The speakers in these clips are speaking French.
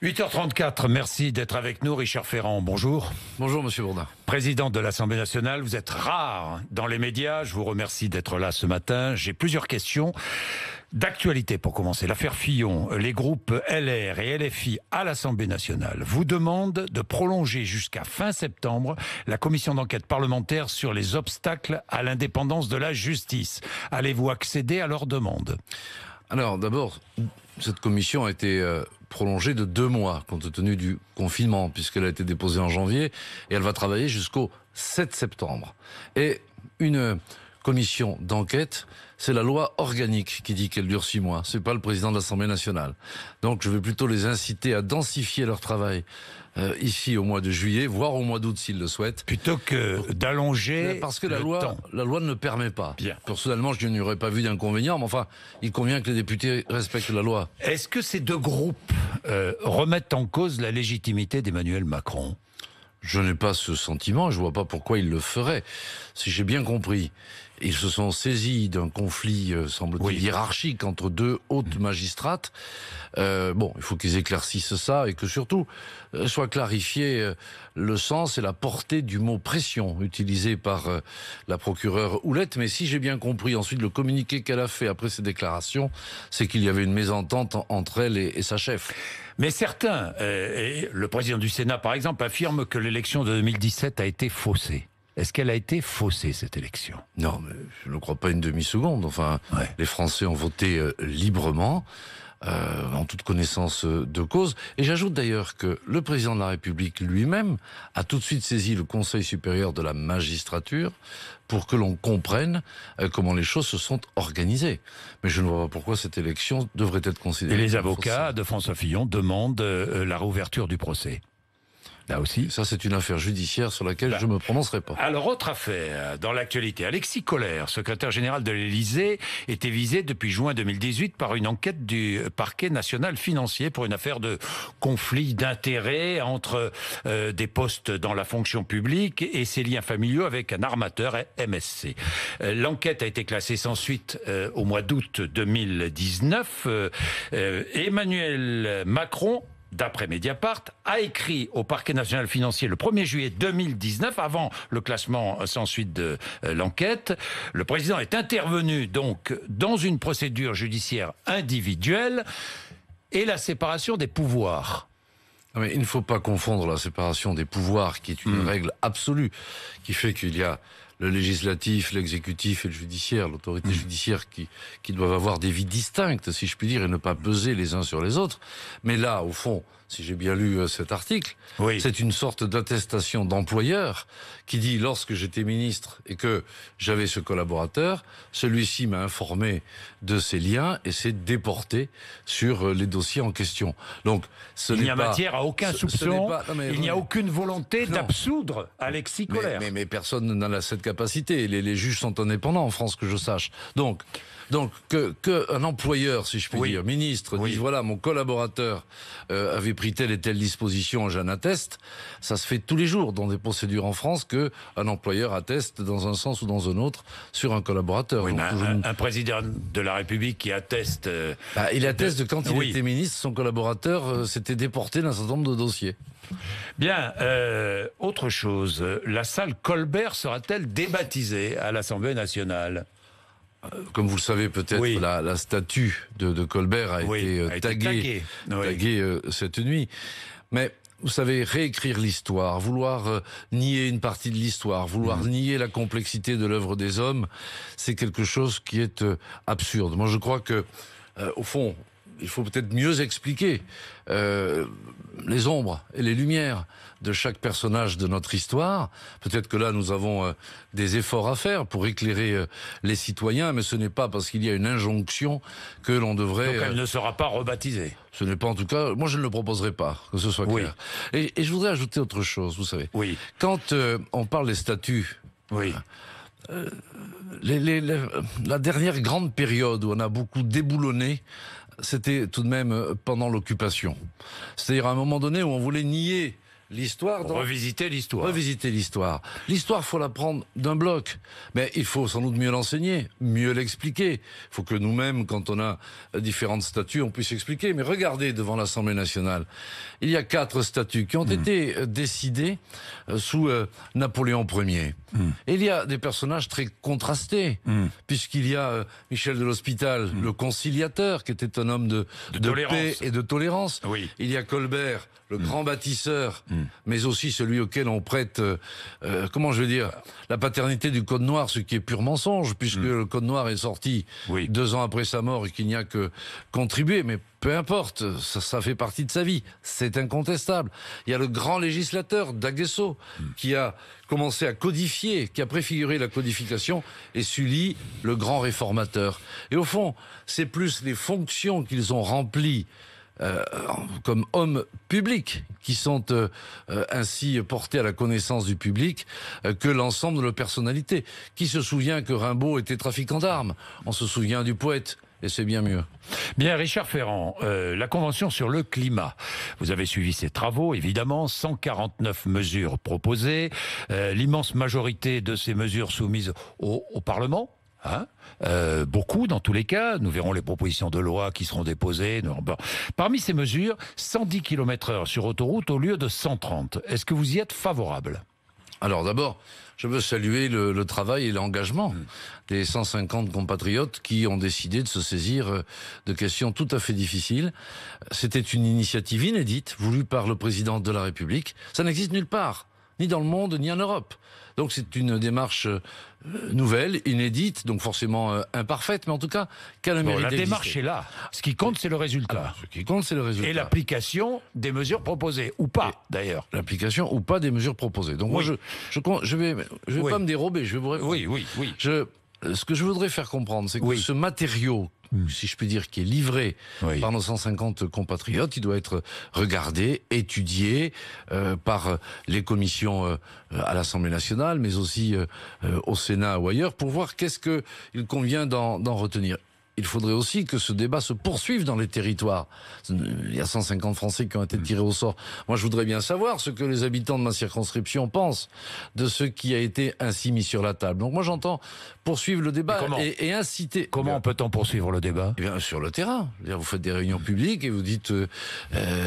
8h34, merci d'être avec nous. Richard Ferrand, bonjour. Bonjour Monsieur Bourdin. Président de l'Assemblée nationale, vous êtes rare dans les médias. Je vous remercie d'être là ce matin. J'ai plusieurs questions d'actualité pour commencer. L'affaire Fillon, les groupes LR et LFI à l'Assemblée nationale vous demandent de prolonger jusqu'à fin septembre la commission d'enquête parlementaire sur les obstacles à l'indépendance de la justice. Allez-vous accéder à leur demande ? Alors d'abord, cette commission a été prolongée de 2 mois compte tenu du confinement puisqu'elle a été déposée en janvier et elle va travailler jusqu'au 7 septembre. Et une commission d'enquête, c'est la loi organique qui dit qu'elle dure 6 mois. C'est pas le président de l'Assemblée nationale. Donc je vais plutôt les inciter à densifier leur travail ici au mois de juillet, voire au mois d'août s'ils le souhaitent. Plutôt que d'allonger parce que le temps. La loi ne le permet pas. Bien. Personnellement, je n'y aurais pas vu d'inconvénient, mais enfin, il convient que les députés respectent la loi. Est-ce que ces deux groupes remettent en cause la légitimité d'Emmanuel Macron ? Je n'ai pas ce sentiment, je vois pas pourquoi ils le feraient. Si j'ai bien compris, ils se sont saisis d'un conflit, semble-t-il, hiérarchique entre 2 hautes magistrates. Bon, il faut qu'ils éclaircissent ça et que surtout soit clarifié le sens et la portée du mot pression utilisé par la procureure Houlette. Mais si j'ai bien compris, ensuite le communiqué qu'elle a fait après ces déclarations, c'est qu'il y avait une mésentente entre elle et sa chef. Mais certains, et le président du Sénat par exemple, affirment que l'élection de 2017 a été faussée. Est-ce qu'elle a été faussée, cette élection ? Non, mais je ne crois pas une demi-seconde. Enfin, les Français ont voté librement, en toute connaissance de cause. Et j'ajoute d'ailleurs que le président de la République lui-même a tout de suite saisi le Conseil supérieur de la magistrature pour que l'on comprenne comment les choses se sont organisées. Mais je ne vois pas pourquoi cette élection devrait être considérée. Et les avocats de François Fillon demandent la réouverture du procès. Là aussi. Ça, c'est une affaire judiciaire sur laquelle je ne me prononcerai pas. Alors, autre affaire dans l'actualité. Alexis Kohler, secrétaire général de l'Élysée, était visé depuis juin 2018 par une enquête du parquet national financier pour une affaire de conflit d'intérêts entre des postes dans la fonction publique et ses liens familiaux avec un armateur MSC. L'enquête a été classée sans suite au mois d'août 2019. Emmanuel Macron, d'après Mediapart, a écrit au parquet national financier le 1er juillet 2019, avant le classement sans suite de l'enquête. Le président est intervenu donc dans une procédure judiciaire individuelle et la séparation des pouvoirs. Mais il ne faut pas confondre la séparation des pouvoirs, qui est une règle absolue, qui fait qu'il y a le législatif, l'exécutif et le judiciaire, l'autorité judiciaire qui doivent avoir des vies distinctes, si je puis dire, et ne pas peser les uns sur les autres. Mais là, au fond, si j'ai bien lu cet article, c'est une sorte d'attestation d'employeur qui dit, lorsque j'étais ministre et que j'avais ce collaborateur, celui-ci m'a informé de ses liens et s'est déporté sur les dossiers en question. Donc, il n'y a matière à aucun soupçon, il n'y a aucune volonté d'absoudre Alexis Kohler. Mais personne n'a cette capacité. Les juges sont indépendants en France, que je sache. Donc que un employeur, si je puis dire, ministre, dise voilà, mon collaborateur avait pris telle et telle disposition, j'en atteste. Ça se fait tous les jours dans des procédures en France que un employeur atteste dans un sens ou dans un autre sur un collaborateur. Oui, un président de la République qui atteste... il atteste de quand il était ministre, son collaborateur s'était déporté d'un certain nombre de dossiers. Bien, autre chose, la salle Colbert sera-t-elle débaptisée à l'Assemblée nationale ? Comme vous le savez peut-être, la statue de Colbert a été taguée cette nuit. Mais vous savez, réécrire l'histoire, vouloir nier une partie de l'histoire, vouloir nier la complexité de l'œuvre des hommes, c'est quelque chose qui est absurde. Moi, je crois que, au fond, il faut peut-être mieux expliquer les ombres et les lumières de chaque personnage de notre histoire. Peut-être que là, nous avons des efforts à faire pour éclairer les citoyens, mais ce n'est pas parce qu'il y a une injonction que l'on devrait... Donc elle ne sera pas rebaptisée. Ce n'est pas, en tout cas... Moi, je ne le proposerai pas, que ce soit clair. Et je voudrais ajouter autre chose, vous savez. Quand on parle des statuts... la dernière grande période où on a beaucoup déboulonné, c'était tout de même pendant l'occupation. C'est-à-dire à un moment donné où on voulait nier l'histoire. Revisiter l'histoire. Revisiter l'histoire. L'histoire, faut la prendre d'un bloc. Mais il faut sans doute mieux l'enseigner, mieux l'expliquer. Il faut que nous-mêmes, quand on a différentes statues, on puisse expliquer. Mais regardez devant l'Assemblée nationale. Il y a 4 statues qui ont été décidées sous Napoléon Ier. Et il y a des personnages très contrastés, puisqu'il y a Michel de l'Hospital, le conciliateur, qui était un homme de paix et de tolérance. Oui. Il y a Colbert, le grand bâtisseur, mais aussi celui auquel on prête, comment je vais dire, la paternité du Code Noir, ce qui est pur mensonge, puisque le Code Noir est sorti 2 ans après sa mort et qu'il n'y a que contribué, mais peu importe, ça fait partie de sa vie, c'est incontestable. Il y a le grand législateur, d'Aguesseau, qui a commencé à codifier, qui a préfiguré la codification, et Sully, le grand réformateur. Et au fond, c'est plus les fonctions qu'ils ont remplies comme hommes publics qui sont ainsi portés à la connaissance du public que l'ensemble de leur personnalité. Qui se souvient que Rimbaud était trafiquant d'armes? On se souvient du poète. Et c'est bien mieux. Bien, Richard Ferrand, la Convention sur le climat. Vous avez suivi ces travaux, évidemment, 149 mesures proposées, l'immense majorité de ces mesures soumises au Parlement. Beaucoup dans tous les cas, nous verrons les propositions de loi qui seront déposées. Parmi ces mesures, 110 km/h sur autoroute au lieu de 130. Est-ce que vous y êtes favorable? Alors d'abord, je veux saluer le travail et l'engagement des 150 compatriotes qui ont décidé de se saisir de questions tout à fait difficiles. C'était une initiative inédite, voulue par le président de la République. Ça n'existe nulle part, ni dans le monde, ni en Europe. Donc c'est une démarche nouvelle, inédite, donc forcément imparfaite, mais en tout cas, qu'elle a le mérite d'exister. La démarche est là. Ce qui compte, c'est le résultat. Alors, ce qui compte, c'est le résultat. Et l'application des mesures proposées, ou pas, d'ailleurs. L'application ou pas des mesures proposées. Donc moi, je vais pas me dérober, je vais vous répondre. Oui. Ce que je voudrais faire comprendre, c'est que ce matériau, si je puis dire, qui est livré par nos 150 compatriotes, il doit être regardé, étudié par les commissions à l'Assemblée nationale, mais aussi au Sénat ou ailleurs, pour voir qu'est-ce qu'il convient d'en retenir. Il faudrait aussi que ce débat se poursuive dans les territoires. Il y a 150 Français qui ont été tirés au sort. Moi, je voudrais bien savoir ce que les habitants de ma circonscription pensent de ce qui a été ainsi mis sur la table. Donc moi, j'entends poursuivre le débat et inciter... Comment peut-on poursuivre le débat? Eh bien, sur le terrain. Vous faites des réunions publiques et vous dites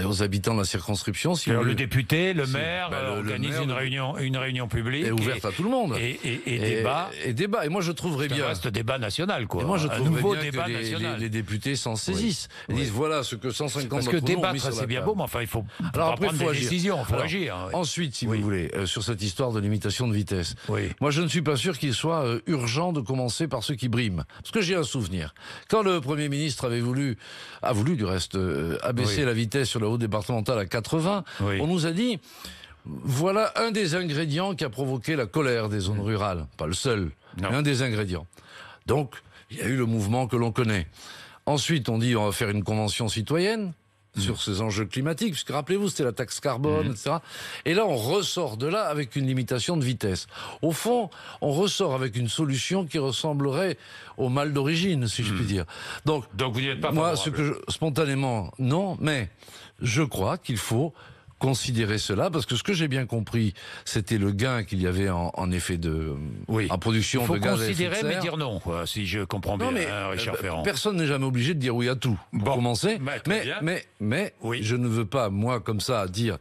aux habitants de la circonscription... le député, le maire organise une réunion publique... Et ouverte à tout le monde. Et débat. Et moi, je trouverais bien... Ça reste débat national, quoi. Et moi, je trouverais bien débat national. Les députés s'en saisissent. Ils disent, voilà ce que 150 Parce que débattre, c'est bien beau, mais enfin, il faut prendre des décisions, il faut agir. Ensuite, si vous voulez, sur cette histoire de limitation de vitesse, moi, je ne suis pas sûr qu'il soit urgent de commencer par ceux qui briment. Parce que j'ai un souvenir. Quand le Premier ministre a voulu du reste, abaisser la vitesse sur la route départementale à 80, on nous a dit... Voilà un des ingrédients qui a provoqué la colère des zones rurales. Pas le seul, mais un des ingrédients. Donc, il y a eu le mouvement que l'on connaît. Ensuite, on dit on va faire une convention citoyenne sur ces enjeux climatiques, puisque rappelez-vous, c'était la taxe carbone, etc. Et là, on ressort de là avec une limitation de vitesse. Au fond, on ressort avec une solution qui ressemblerait au mal d'origine, si je puis dire. Donc vous n'y êtes pas favorable. Spontanément, non, mais je crois qu'il faut considérer cela, parce que ce que j'ai bien compris, c'était le gain qu'il y avait en effet en production de gaz à effet de serre. Il faut considérer, mais dire non, quoi, si je comprends bien, Richard Ferrand. Personne n'est jamais obligé de dire oui à tout, pour commencer. Mais je ne veux pas, moi, comme ça, dire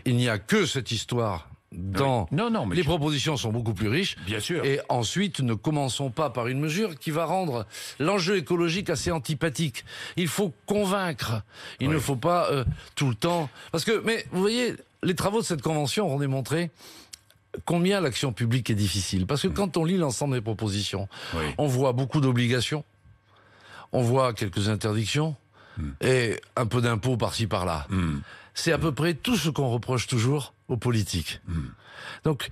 il n'y a que cette histoire mais les propositions sont beaucoup plus riches. Bien sûr. Et ensuite, ne commençons pas par une mesure qui va rendre l'enjeu écologique assez antipathique. Il faut convaincre. Il ne faut pas tout le temps... Mais vous voyez, les travaux de cette convention ont démontré combien l'action publique est difficile. Parce que quand on lit l'ensemble des propositions, on voit beaucoup d'obligations, on voit quelques interdictions et un peu d'impôts par-ci par-là. C'est à peu près tout ce qu'on reproche toujours aux politiques. Donc,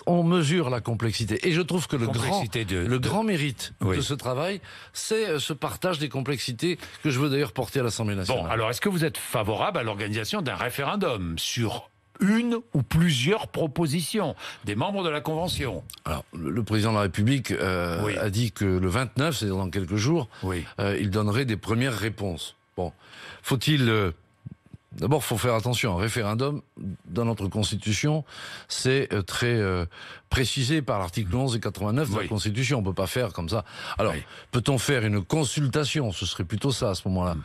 on mesure la complexité. Et je trouve que le grand mérite de ce travail, c'est ce partage des complexités que je veux d'ailleurs porter à l'Assemblée nationale. Bon, alors est-ce que vous êtes favorable à l'organisation d'un référendum sur une ou plusieurs propositions des membres de la Convention? Alors, le président de la République a dit que le 29, c'est-à-dire dans quelques jours, il donnerait des premières réponses. Bon, faut-il D'abord, il faut faire attention. Un référendum, dans notre Constitution, c'est très précisé par l'article 11 et 89 de la Constitution. On ne peut pas faire comme ça. Alors, peut-on faire une consultation? Ce serait plutôt ça, à ce moment-là.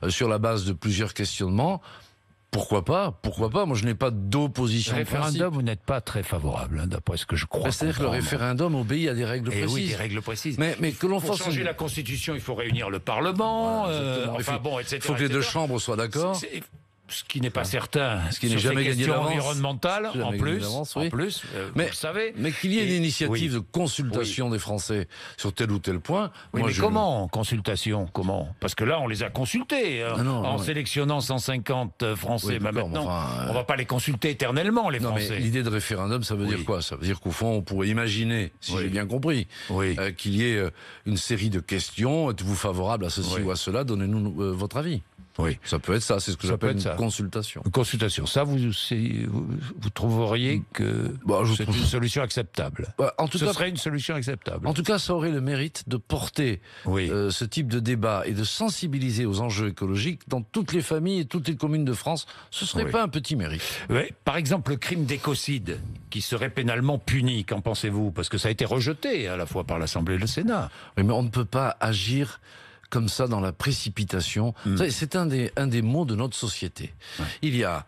Sur la base de plusieurs questionnements. Pourquoi pas? Pourquoi pas? Moi, je n'ai pas d'opposition. Le référendum, vous n'êtes pas très favorable, hein, d'après ce que je crois. C'est-à-dire que le référendum obéit à des règles précises. Oui, des règles précises. Mais que l'on fasse changer la Constitution, il faut réunir le Parlement, etc. Il faut que les deux chambres soient d'accord. Ce qui n'est pas certain, ce qui n'est jamais gagné d'avance, environnementales, en plus, vous le savez. Mais qu'il y ait une initiative de consultation des Français sur tel ou tel point. Oui, mais comment consultation? Comment? Parce que là, on les a consultés en sélectionnant 150 Français. Maintenant, on va pas les consulter éternellement, les Français. Mais l'idée de référendum, ça veut dire quoi? Ça veut dire qu'au fond, on pourrait imaginer, si j'ai bien compris, qu'il y ait une série de questions. Êtes-vous favorable à ceci ou à cela? Donnez-nous votre avis. Oui, ça peut être ça, c'est ce que j'appelle une consultation. Une consultation, ça vous trouveriez que c'est une solution acceptable? Ce serait une solution acceptable. En tout cas, ça aurait le mérite de porter ce type de débat et de sensibiliser aux enjeux écologiques dans toutes les familles et toutes les communes de France. Ce serait pas un petit mérite. Par exemple, le crime d'écocide, qui serait pénalement puni, qu'en pensez-vous? Parce que ça a été rejeté à la fois par l'Assemblée et le Sénat. Oui, mais on ne peut pas agir comme ça dans la précipitation. C'est un des maux de notre société. Il y a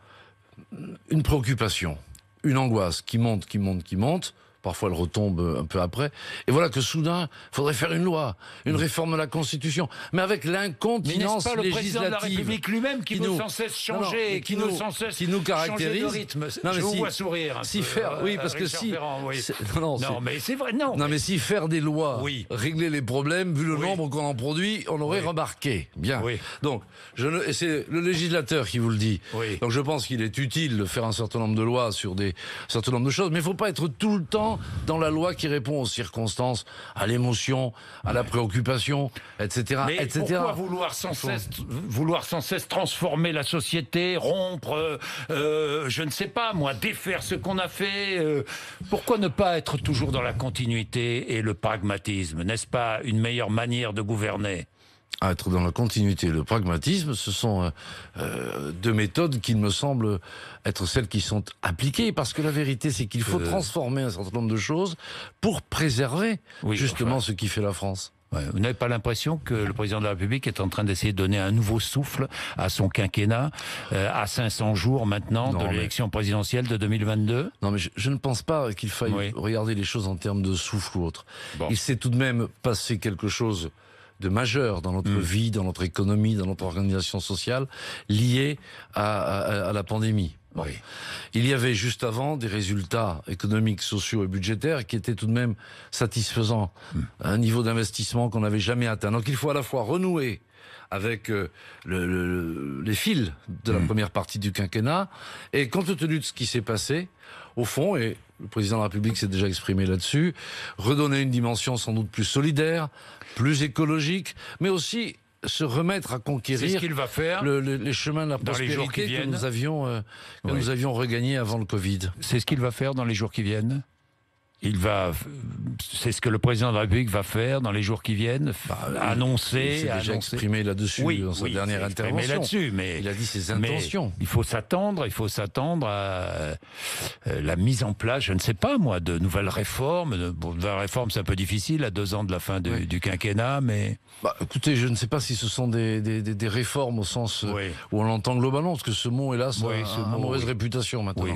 une préoccupation, une angoisse qui monte. Parfois, elle retombe un peu après. Et voilà que soudain, il faudrait faire une loi, une réforme de la Constitution. Mais avec l'incontinence législative. Mais n'est-ce pas le président de la République lui-même qui veut sans cesse changer, qui nous caractérise, changer de rythme? Je vous vois sourire. Parce que si... Non, mais c'est vrai, non. Non, mais si faire des lois, régler les problèmes, vu le nombre qu'on en produit, on aurait remarqué. Bien. Donc, c'est le législateur qui vous le dit. Donc, je pense qu'il est utile de faire un certain nombre de lois sur un certain nombre de choses, mais il ne faut pas être tout le temps dans la loi qui répond aux circonstances, à l'émotion, à la préoccupation, etc. Mais pourquoi vouloir sans cesse transformer la société, rompre, je ne sais pas moi, défaire ce qu'on a fait? Pourquoi ne pas être toujours dans la continuité et le pragmatisme? N'est-ce pas une meilleure manière de gouverner? À être dans la continuité et le pragmatisme, ce sont deux méthodes qui me semblent être celles qui sont appliquées, parce que la vérité, c'est qu'il faut transformer un certain nombre de choses pour préserver ce qui fait la France. Vous n'avez pas l'impression que le président de la République est en train d'essayer de donner un nouveau souffle à son quinquennat, à 500 jours maintenant de l'élection présidentielle de 2022? Non, mais je ne pense pas qu'il faille regarder les choses en termes de souffle ou autre. Il s'est tout de même passé quelque chose de majeur dans notre vie, dans notre économie, dans notre organisation sociale, lié à la pandémie. Il y avait juste avant des résultats économiques, sociaux et budgétaires qui étaient tout de même satisfaisants, un niveau d'investissement qu'on n'avait jamais atteint. Donc il faut à la fois renouer avec les fils de la première partie du quinquennat, et compte tenu de ce qui s'est passé, au fond, et le président de la République s'est déjà exprimé là-dessus, redonner une dimension sans doute plus solidaire, plus écologique, mais aussi se remettre à conquérir ce qu'il va faire les chemins de la prospérité que nous avions regagnés avant le Covid. C'est ce qu'il va faire dans les jours qui viennent? C'est ce que le président de la République va faire dans les jours qui viennent, annoncer. Il s'est déjà exprimé là-dessus dans sa dernière intervention. Mais il a dit ses intentions. Il faut s'attendre à la mise en place, je ne sais pas moi, de nouvelles réformes. De nouvelles réformes, c'est un peu difficile à 2 ans de la fin du quinquennat, mais... écoutez, je ne sais pas si ce sont des réformes au sens où on l'entend globalement, parce que ce mot, hélas, a mauvaise réputation maintenant.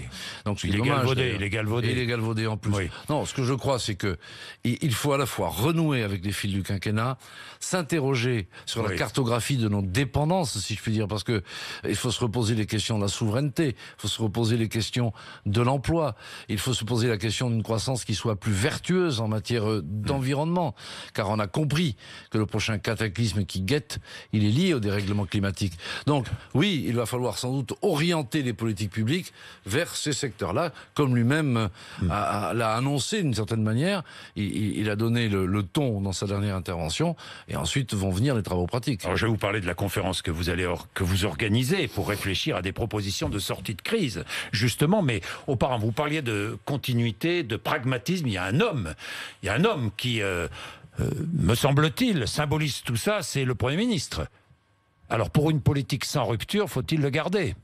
Donc c'est dommage. Il est galvaudé. Il est galvaudé en plus. Non, ce que je crois, c'est que il faut à la fois renouer avec les fils du quinquennat, s'interroger sur la cartographie de nos dépendances, si je puis dire, parce que il faut se reposer les questions de la souveraineté, il faut se reposer les questions de l'emploi, il faut se poser la question d'une croissance qui soit plus vertueuse en matière d'environnement, car on a compris que le prochain cataclysme qui guette, il est lié au dérèglement climatique. Donc, oui, il va falloir sans doute orienter les politiques publiques vers ces secteurs-là, comme lui-même l'a annoncé d'une certaine manière. Il a donné le ton dans sa dernière intervention, et ensuite vont venir les travaux pratiques. Alors je vais vous parler de la conférence que vous organisez pour réfléchir à des propositions de sortie de crise, justement, mais auparavant, vous parliez de continuité, de pragmatisme. Il y a un homme qui, me semble-t-il, symbolise tout ça, c'est le Premier ministre. Alors pour une politique sans rupture, faut-il le garder ?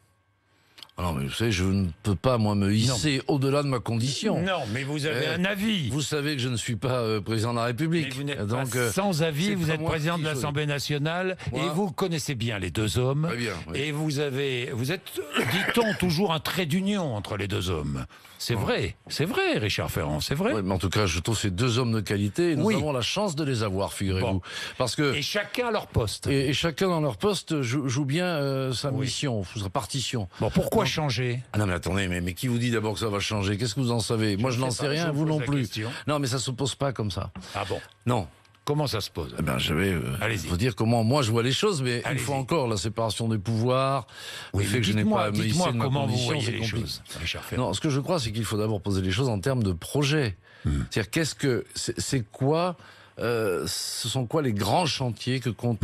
Alors, mais vous savez, je ne peux pas, moi, me hisser au-delà de ma condition. Non, mais vous avez un avis. Vous savez que je ne suis pas président de la République. Mais vous n'êtes pas sans avis, vous êtes président de l'Assemblée nationale et vous connaissez bien les deux hommes. Très bien, oui. Et vous êtes, dit-on, toujours un trait d'union entre les deux hommes. C'est vrai, Richard Ferrand, c'est vrai. Oui, mais en tout cas, je trouve ces deux hommes de qualité, et nous avons la chance de les avoir, figurez-vous. Parce que et chacun à leur poste. Et chacun dans leur poste joue bien sa mission, sa partition. Bon, pourquoi changer? Ah non, mais attendez, mais qui vous dit d'abord que ça va changer? Qu'est-ce que vous en savez? Moi, je n'en sais rien, vous non plus. Non, mais ça se pose pas comme ça. Ah bon? Non. Comment ça se pose? Eh ben, je vais vous dire comment moi je vois les choses, mais une fois encore, la séparation des pouvoirs, le fait que je n'ai pas à me hisser de ma condition, c'est compliqué. Non, ce que je crois, c'est qu'il faut d'abord poser les choses en termes de projet. C'est-à-dire, c'est quoi ce sont quoi les grands chantiers que compte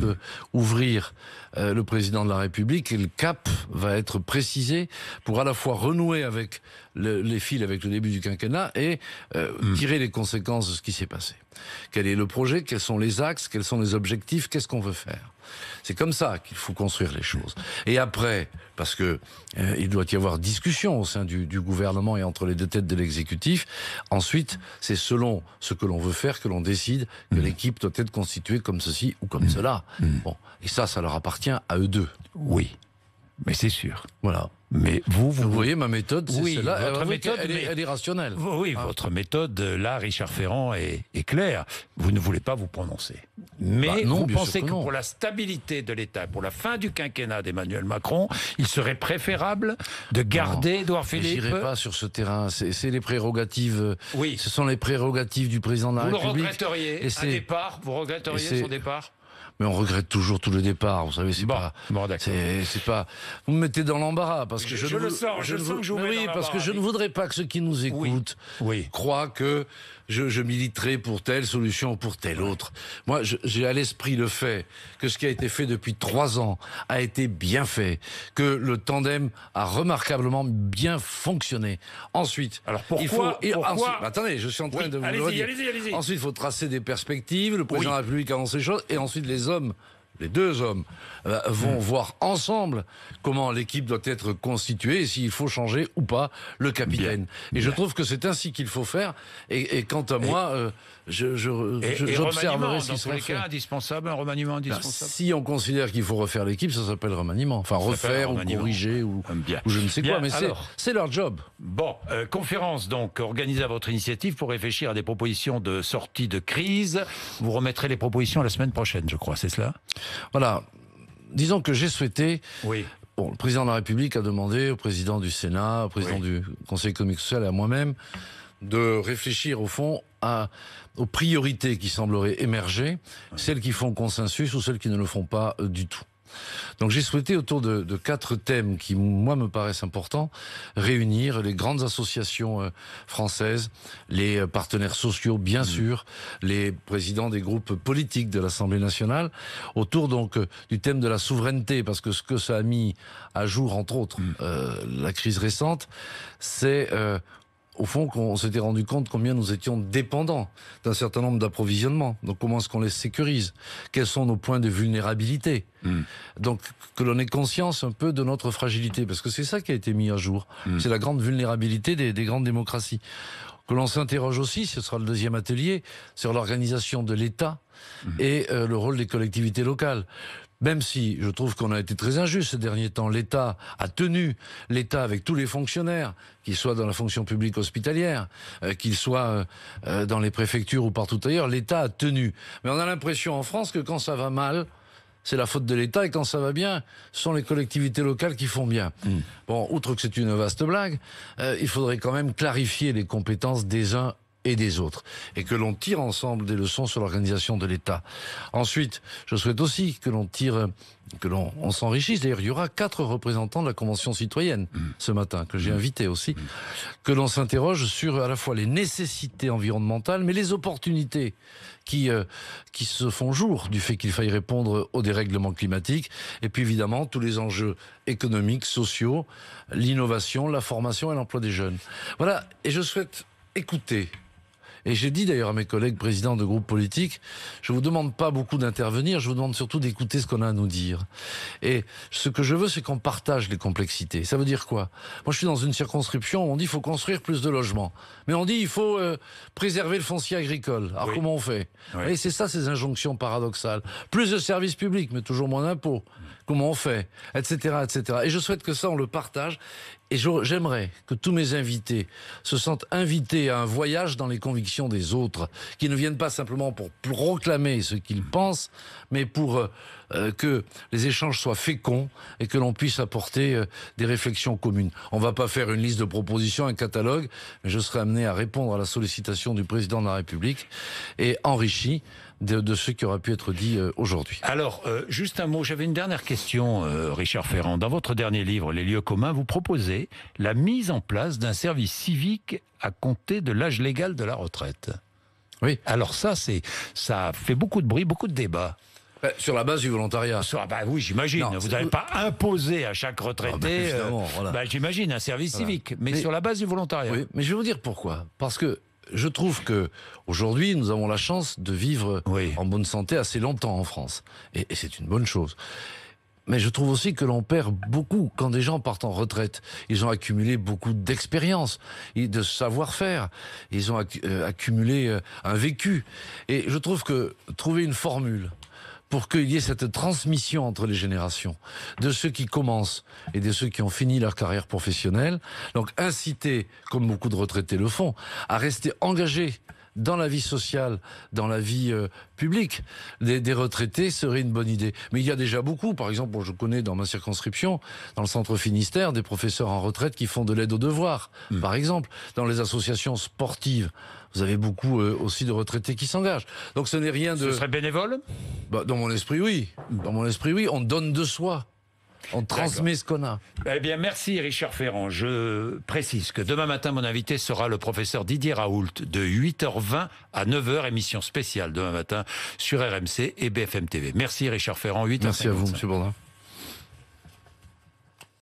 ouvrir le président de la République, et le cap va être précisé pour à la fois renouer avec les fils avec le début du quinquennat et tirer les conséquences de ce qui s'est passé. Quel est le projet? Quels sont les axes? Quels sont les objectifs? Qu'est-ce qu'on veut faire? C'est comme ça qu'il faut construire les choses. Et après, parce que il doit y avoir discussion au sein du gouvernement et entre les deux têtes de l'exécutif, ensuite, c'est selon ce que l'on veut faire que l'on décide que l'équipe doit être constituée comme ceci ou comme cela. Bon, et ça leur appartient à eux deux. Oui, mais c'est sûr. Voilà. Mais vous voyez, ma méthode, c'est celle-là. Votre méthode, elle est rationnelle. Oui, votre méthode, là, Richard Ferrand, est claire. Vous ne voulez pas vous prononcer. Mais vous pensez que pour la stabilité de l'État, pour la fin du quinquennat d'Emmanuel Macron, il serait préférable de garder Édouard Philippe? Je n'irai pas sur ce terrain. C'est les prérogatives. Oui. Ce sont les prérogatives du président de la République. Vous le regretteriez, un départ? Vous regretteriez son départ? Mais on regrette toujours tout le départ, vous savez, c'est pas. Bon, d'accord. C'est pas. Vous me mettez dans l'embarras parce que je le sens que je vous mets dans l'embarras. Parce que je ne voudrais pas que ceux qui nous écoutent croient que je militerai pour telle solution ou pour telle autre. Moi, j'ai à l'esprit le fait que ce qui a été fait depuis 3 ans a été bien fait, que le tandem a remarquablement bien fonctionné. Ensuite, alors pourquoi attendez, je suis en train de vous le dire. Allez-y. Ensuite, il faut tracer des perspectives. Le président de la République annonce les choses, et ensuite les deux hommes vont voir ensemble comment l'équipe doit être constituée et s'il faut changer ou pas le capitaine. Et je trouve que c'est ainsi qu'il faut faire. Et quant à moi, j'observerai ce qui sera fait. Indispensable, un remaniement indispensable. Si on considère qu'il faut refaire l'équipe, ça s'appelle remaniement. Enfin, refaire ou corriger ou je ne sais quoi, mais c'est leur job. Bon, conférence donc organisée à votre initiative pour réfléchir à des propositions de sortie de crise. Vous remettrez les propositions la semaine prochaine, je crois, c'est cela? Voilà. Disons que j'ai souhaité... Oui. Bon, le président de la République a demandé au président du Sénat, au président du Conseil économique et social et à moi-même de réfléchir au fond aux priorités qui sembleraient émerger, celles qui font consensus ou celles qui ne le font pas du tout. Donc j'ai souhaité, autour de 4 thèmes qui, moi, me paraissent importants, réunir les grandes associations françaises, les partenaires sociaux, bien sûr, les présidents des groupes politiques de l'Assemblée nationale, autour donc du thème de la souveraineté, parce que ce que ça a mis à jour, entre autres, la crise récente, c'est... au fond, qu'on s'était rendu compte combien nous étions dépendants d'un certain nombre d'approvisionnements. Donc comment est-ce qu'on les sécurise? Quels sont nos points de vulnérabilité? Donc que l'on ait conscience un peu de notre fragilité, parce que c'est ça qui a été mis à jour. C'est la grande vulnérabilité des grandes démocraties. Que l'on s'interroge aussi, ce sera le deuxième atelier, sur l'organisation de l'État et le rôle des collectivités locales. Même si je trouve qu'on a été très injuste ces derniers temps, l'État a tenu, l'État avec tous les fonctionnaires, qu'ils soient dans la fonction publique hospitalière, qu'ils soient dans les préfectures ou partout ailleurs, l'État a tenu. Mais on a l'impression en France que quand ça va mal, c'est la faute de l'État, et quand ça va bien, ce sont les collectivités locales qui font bien. Bon, outre que c'est une vaste blague, il faudrait quand même clarifier les compétences des uns et des autres, et que l'on tire ensemble des leçons sur l'organisation de l'État. Ensuite, je souhaite aussi que l'on s'enrichisse. D'ailleurs, il y aura 4 représentants de la Convention citoyenne ce matin, que j'ai invité aussi, que l'on s'interroge sur à la fois les nécessités environnementales, mais les opportunités qui se font jour du fait qu'il faille répondre au dérèglement climatique, et puis évidemment tous les enjeux économiques, sociaux, l'innovation, la formation et l'emploi des jeunes. Voilà, et je souhaite écouter Et j'ai dit d'ailleurs à mes collègues présidents de groupes politiques, je vous demande pas beaucoup d'intervenir, je vous demande surtout d'écouter ce qu'on a à nous dire. Et ce que je veux, c'est qu'on partage les complexités. Ça veut dire quoi? Moi, je suis dans une circonscription où on dit qu'il faut construire plus de logements. Mais on dit il faut préserver le foncier agricole. Alors comment on fait? Et c'est ça, ces injonctions paradoxales. Plus de services publics, mais toujours moins d'impôts. Comment on fait? Etc., etc. Et je souhaite que ça, on le partage. Et j'aimerais que tous mes invités se sentent invités à un voyage dans les convictions des autres, qui ne viennent pas simplement pour proclamer ce qu'ils pensent, mais pour que les échanges soient féconds et que l'on puisse apporter des réflexions communes. On ne va pas faire une liste de propositions, un catalogue, mais je serai amené à répondre à la sollicitation du président de la République et enrichi de ce qui aura pu être dit aujourd'hui. Alors, juste un mot, j'avais une dernière question, Richard Ferrand. Dans votre dernier livre, Les lieux communs, vous proposez la mise en place d'un service civique à compter de l'âge légal de la retraite. Oui. Alors ça fait beaucoup de bruit, beaucoup de débats. Sur la base du volontariat. Oui, j'imagine. Vous n'allez pas imposer à chaque retraité, j'imagine, un service civique, mais sur la base du volontariat. Oui, mais je vais vous dire pourquoi. Parce que je trouve que aujourd'hui, nous avons la chance de vivre en bonne santé assez longtemps en France. Et c'est une bonne chose. Mais je trouve aussi que l'on perd beaucoup quand des gens partent en retraite. Ils ont accumulé beaucoup d'expérience, de savoir-faire. Ils ont accumulé un vécu. Et je trouve que trouver une formule pour qu'il y ait cette transmission entre les générations, de ceux qui commencent et de ceux qui ont fini leur carrière professionnelle. Donc inciter, comme beaucoup de retraités le font, à rester engagés dans la vie sociale, dans la vie publique, des retraités serait une bonne idée. Mais il y a déjà beaucoup, par exemple, je connais dans ma circonscription, dans le centre Finistère, des professeurs en retraite qui font de l'aide aux devoirs, par exemple, dans les associations sportives. Vous avez beaucoup aussi de retraités qui s'engagent. Donc ce n'est rien de... Ce serait bénévole ? Dans mon esprit, oui. Dans mon esprit, oui. On donne de soi. On transmet ce qu'on a. Eh bien, merci Richard Ferrand. Je précise que demain matin, mon invité sera le professeur Didier Raoult de 8h20 à 9h, émission spéciale demain matin sur RMC et BFM TV. Merci Richard Ferrand, 8h55. Merci à vous, M. Bourdin.